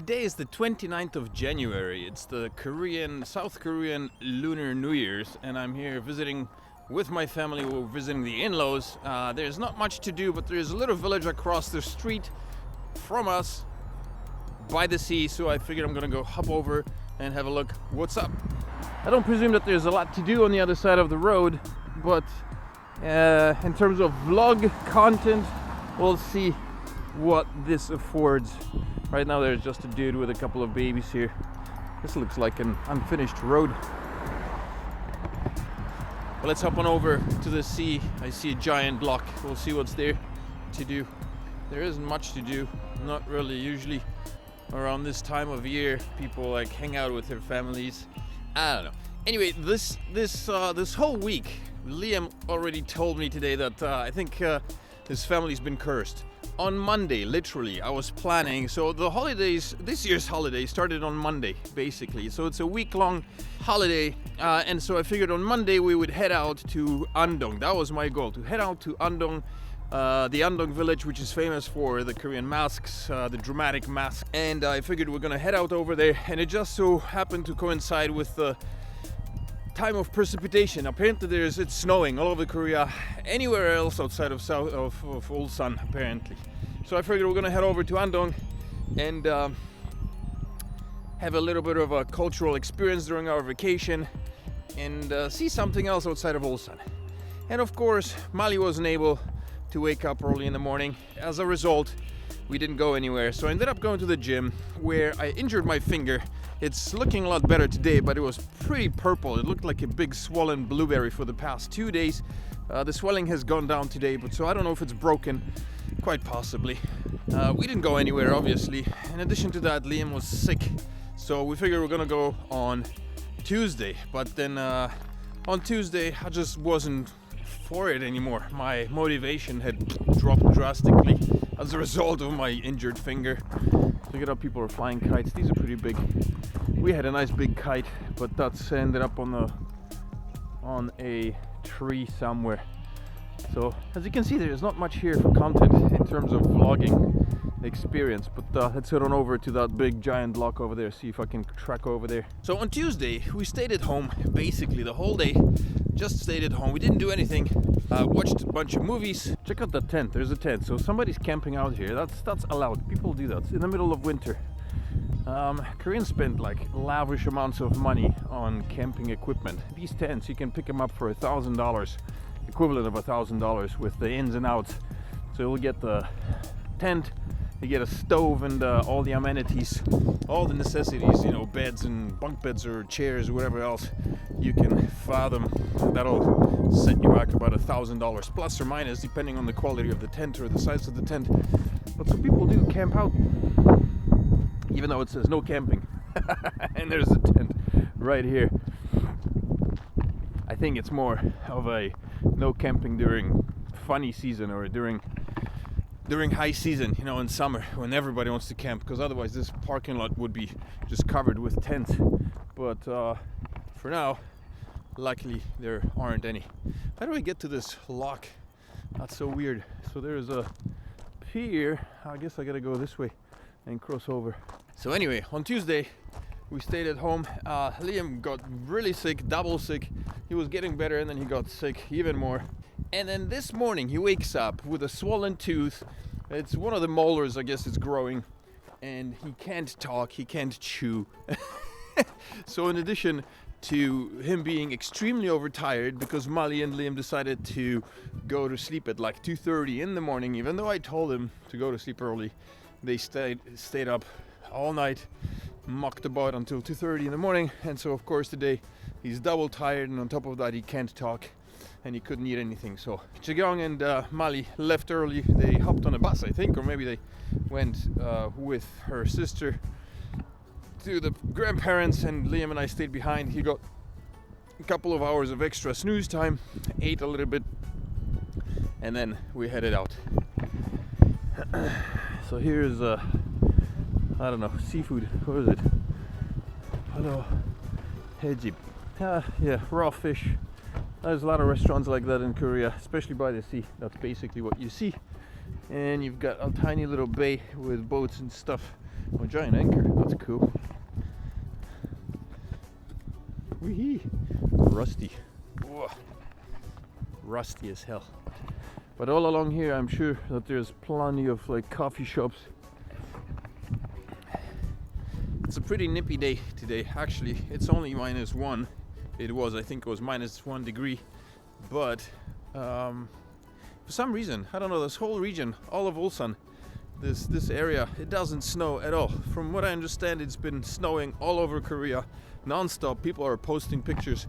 Today is the 29th of January. It's the South Korean Lunar New Year's, and I'm here visiting with my family. We're visiting the in-laws. There's not much to do, but there's a little village across the street from us by the sea, so I figured I'm gonna go hop over and have a look what's up. I don't presume that there's a lot to do on the other side of the road, but in terms of vlog content, we'll see what this affords. Right now there's just a dude with a couple of babies here. This looks like an unfinished road. Well, let's hop on over to the sea. I see a giant block. We'll see what's there to do. There isn't much to do, not really. Usually around this time of year people like hang out with their families. I don't know. Anyway, this whole week, Liam already told me today that I think his family's been cursed. On Monday, literally, I was planning. So the holidays, this year's holiday started on Monday, basically. So it's a week-long holiday, and so I figured on Monday we would head out to Andong. That was my goal, to head out to Andong, the Andong village, which is famous for the Korean masks, the dramatic masks. And I figured we're gonna head out over there, and it just so happened to coincide with the time of precipitation. Apparently it's snowing all over Korea, anywhere else outside of Ulsan apparently. So I figured we're gonna head over to Andong and have a little bit of a cultural experience during our vacation and see something else outside of Ulsan. And of course, Mali wasn't able to wake up early in the morning. As a result, we didn't go anywhere. So I ended up going to the gym where I injured my finger. It's looking a lot better today, but it was pretty purple. It looked like a big swollen blueberry for the past 2 days. The swelling has gone down today, but so I don't know if it's broken. Quite possibly. We didn't go anywhere, obviously. In addition to that, Liam was sick, so we figured we're gonna go on Tuesday. But then on Tuesday, I just wasn't for it anymore. My motivation had dropped drastically as a result of my injured finger. Look at how people are flying kites. These are pretty big. We had a nice big kite, but that's ended up on a tree somewhere. So as you can see, there's not much here for content in terms of vlogging experience, but let's head on over to that big giant block over there, see if I can track over there. So on Tuesday we stayed at home basically the whole day. Just stayed at home. We didn't do anything. Watched a bunch of movies. Check out that tent. There's a tent. So somebody's camping out here. That's allowed. People do that. It's in the middle of winter. Koreans spend like lavish amounts of money on camping equipment. These tents, you can pick them up for $1,000, equivalent of $1,000 with the ins and outs. So you'll get the tent, you get a stove and all the amenities, all the necessities, you know, beds and bunk beds or chairs or whatever else you can fathom. That'll set you back about $1,000 plus or minus, depending on the quality of the tent or the size of the tent. But some people do camp out, even though it says no camping. And there's a tent right here. I think it's more of a no camping during funny season or during high season, you know, in summer when everybody wants to camp, because otherwise this parking lot would be just covered with tents. But for now, luckily there aren't any. How do I get to this lock? That's so weird. So there's a pier. I guess I gotta go this way and cross over. So anyway, on Tuesday we stayed at home. Liam got really sick, double sick. He was getting better and then he got sick even more. And then this morning he wakes up with a swollen tooth. It's one of the molars, I guess it's growing. And he can't talk, he can't chew. So in addition to him being extremely overtired, because Mali and Liam decided to go to sleep at like 2:30 in the morning, even though I told them to go to sleep early, they stayed up all night, mucked about until 2:30 in the morning. And so of course today he's double tired, and on top of that he can't talk and he couldn't eat anything. So Jaegyong and Mali left early. They hopped on a bus, I think, or maybe they went with her sister to the grandparents, and Liam and I stayed behind. He got a couple of hours of extra snooze time, ate a little bit, and then we headed out. So here's I don't know, seafood. What is it? Hello, hejib. Yeah, raw fish. There's a lot of restaurants like that in Korea, especially by the sea. That's basically what you see. And you've got a tiny little bay with boats and stuff Oh, giant anchor. That's cool. Wee-hee. Rusty. Whoa. Rusty as hell. But all along here, I'm sure that there's plenty of like coffee shops. It's a pretty nippy day today. Actually, it's only -1. I think it was -1 degree. But for some reason, I don't know, this whole region, all of Ulsan, this area, it doesn't snow at all. From what I understand, it's been snowing all over Korea non-stop. People are posting pictures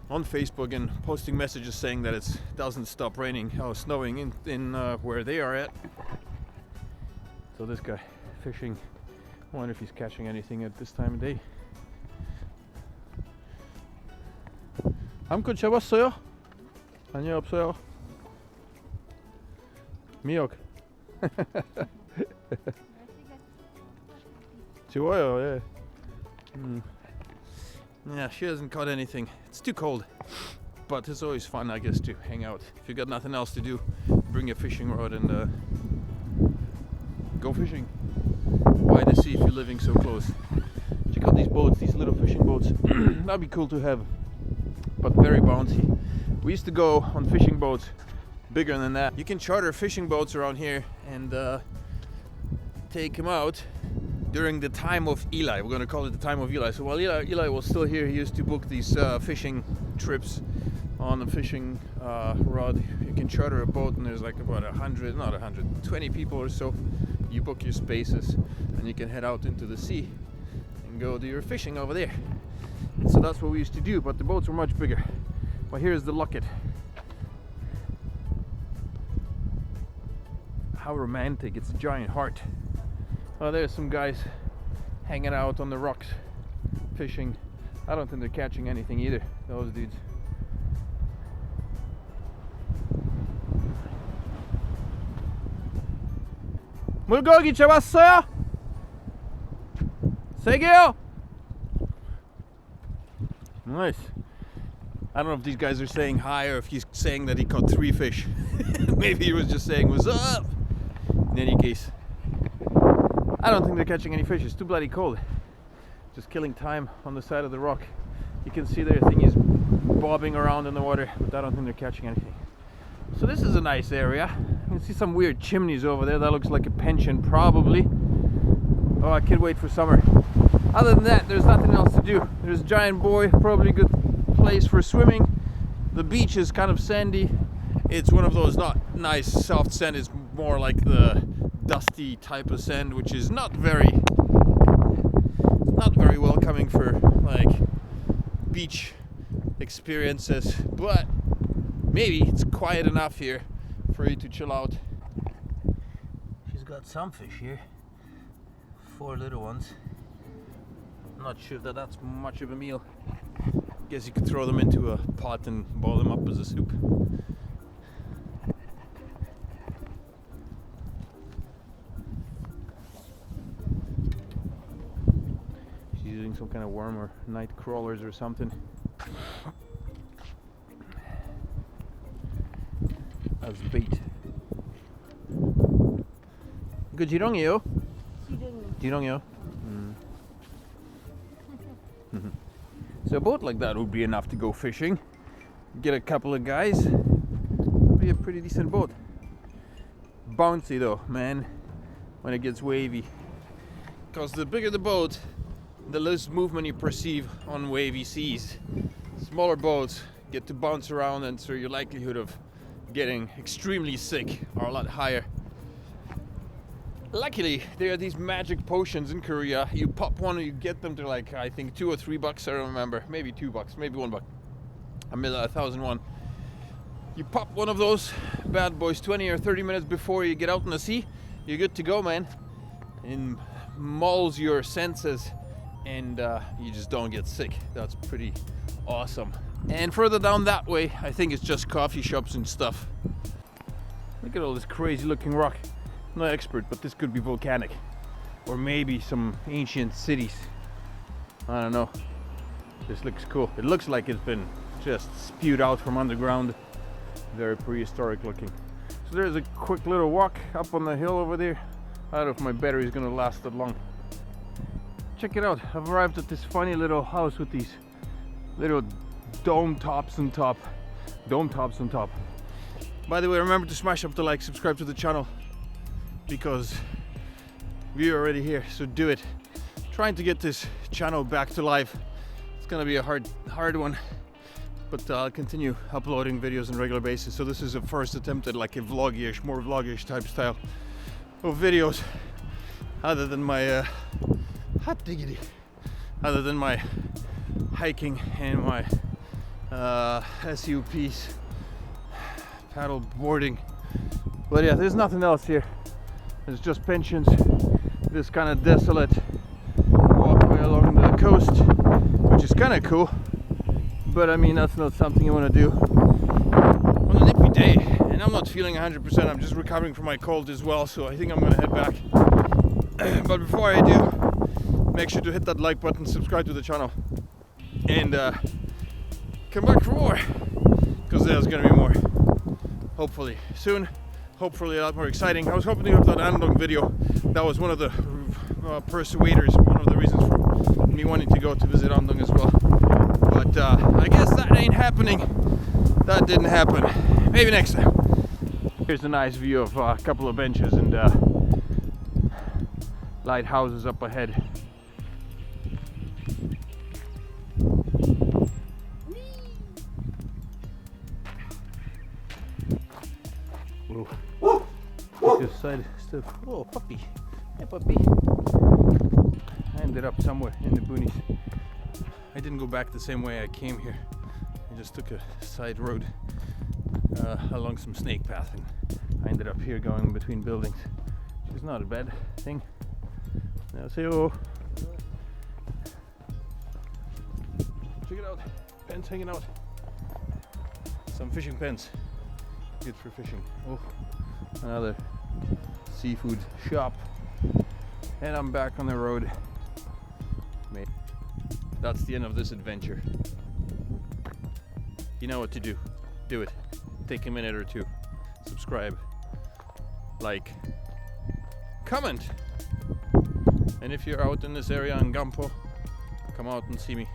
on Facebook and posting messages saying that it doesn't stop raining, snowing in where they are at. So this guy fishing, I wonder if he's catching anything at this time of day. 암컷 잡았어요? 아니요, 없어요. 미역. 좋아요, 예. Yeah, she hasn't caught anything. It's too cold. But it's always fun, I guess, to hang out. If you got nothing else to do, bring your fishing rod and go fishing by the sea if you're living so close. Check out these boats, these little fishing boats. That'd be cool to have, but very bouncy. We used to go on fishing boats bigger than that. You can charter fishing boats around here and take them out during the time of Eli. We're gonna call it the time of Eli. So while Eli was still here, he used to book these fishing trips on a fishing rod. You can charter a boat and there's like about 20 people or so. You book your spaces and you can head out into the sea and go do your fishing over there. And so that's what we used to do, but the boats were much bigger. Well, here's the locket. How romantic, it's a giant heart. Oh, there's some guys hanging out on the rocks, fishing. I don't think they're catching anything either, those dudes. 물고기 잡았어요? 3개요? Nice. I don't know if these guys are saying hi or if he's saying that he caught 3 fish. Maybe he was just saying what's up. In any case, I don't think they're catching any fish. It's too bloody cold. Just killing time on the side of the rock. You can see their thing is bobbing around in the water, but I don't think they're catching anything. So this is a nice area. You can see some weird chimneys over there. That looks like a pension, probably. Oh, I can't wait for summer. Other than that, there's nothing else to do. There's a giant buoy, probably a good place for swimming. The beach is kind of sandy. It's one of those not nice soft sand. It's more like the dusty type of sand, which is not very welcoming for like beach experiences, but maybe it's quiet enough here for you to chill out. She's got some fish here, 4 little ones. I'm not sure that that's much of a meal. Guess you could throw them into a pot and boil them up as a soup. Using some kind of worm or night crawlers or something as bait. 그 지렁이요? 지렁이요. So a boat like that would be enough to go fishing. Get a couple of guys. Be a pretty decent boat. Bouncy though, man, when it gets wavy. Because the bigger the boat, the less movement you perceive on wavy seas. Smaller boats get to bounce around, and so your likelihood of getting extremely sick are a lot higher. Luckily, there are these magic potions in Korea. You pop one and you get them to like, I think $2 or $3, I don't remember. Maybe $2, maybe $1. 1,001. You pop one of those bad boys 20 or 30 minutes before you get out in the sea, you're good to go, man. It mauls your senses and you just don't get sick. That's pretty awesome. And further down that way, I think it's just coffee shops and stuff. Look at all this crazy looking rock. I'm not expert, but this could be volcanic. Or maybe some ancient cities. I don't know. This looks cool. It looks like it's been just spewed out from underground. Very prehistoric looking. So there's a quick little walk up on the hill over there. I don't know if my battery is gonna last that long. check it out. I've arrived at this funny little house with these little dome tops on top. By the way, remember to smash up the like, subscribe to the channel, because we're already here, so do it. Trying to get this channel back to life. It's gonna be a hard one, but I'll continue uploading videos on a regular basis. So this is a first attempt at like a vlog-ish, more vlog-ish type style of videos, other than my other than my hiking and my SUPs, paddle boarding. But yeah, there's nothing else here. There's just pensions, this kind of desolate walkway along the coast, which is kind of cool, but I mean, that's not something you want to do on a nippy day, and I'm not feeling 100%. I'm just recovering from my cold as well, so I think I'm gonna head back. But before I do, make sure to hit that like button, subscribe to the channel, and come back for more, because there's gonna be more, hopefully soon, hopefully a lot more exciting. I was hoping to have that Andong video. That was one of the persuaders, one of the reasons for me wanting to go to visit Andong as well, but I guess that ain't happening. That didn't happen. Maybe next time. Here's a nice view of a couple of benches and lighthouses up ahead. Whoa. This side stuff. Oh, puppy. Hey, puppy. I ended up somewhere in the boonies. I didn't go back the same way I came here. I just took a side road along some snake path, and I ended up here going between buildings, which is not a bad thing. Now, say oh. Check it out. Pens hanging out. Some fishing pens. Good for fishing. Oh, another seafood shop. And I'm back on the road. That's the end of this adventure. You know what to do. Do it. Take a minute or two. Subscribe. Like. Comment. And if you're out in this area in Gampo, come out and see me.